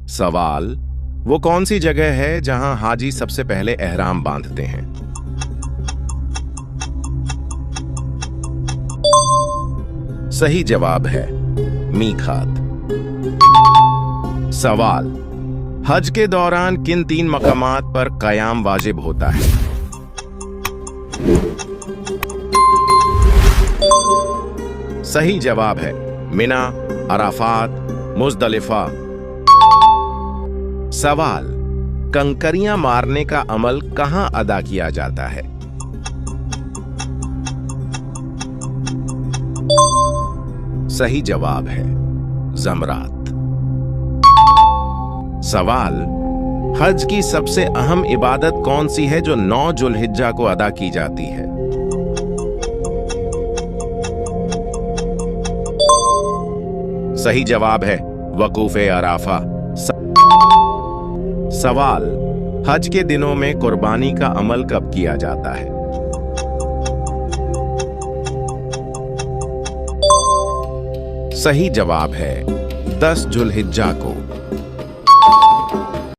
सवाल, वो कौन सी जगह है जहां हाजी सबसे पहले एहराम बांधते हैं? सही जवाब है मीकात। सवाल, हज के दौरान किन 3 मकामात पर क़याम वाजिब होता है? सही जवाब है मिना, अराफात, मुज़दलिफा। सवाल, कंकरियां मारने का अमल कहां अदा किया जाता है? सही जवाब है जमरात। सवाल, हज की सबसे अहम इबादत कौन सी है जो 9 जुल्हिज्जा को अदा की जाती है? सही जवाब है वकूफ़े अराफा। सवाल, हज के दिनों में कुर्बानी का अमल कब किया जाता है? सही जवाब है 10 जुल्हिज्जा को।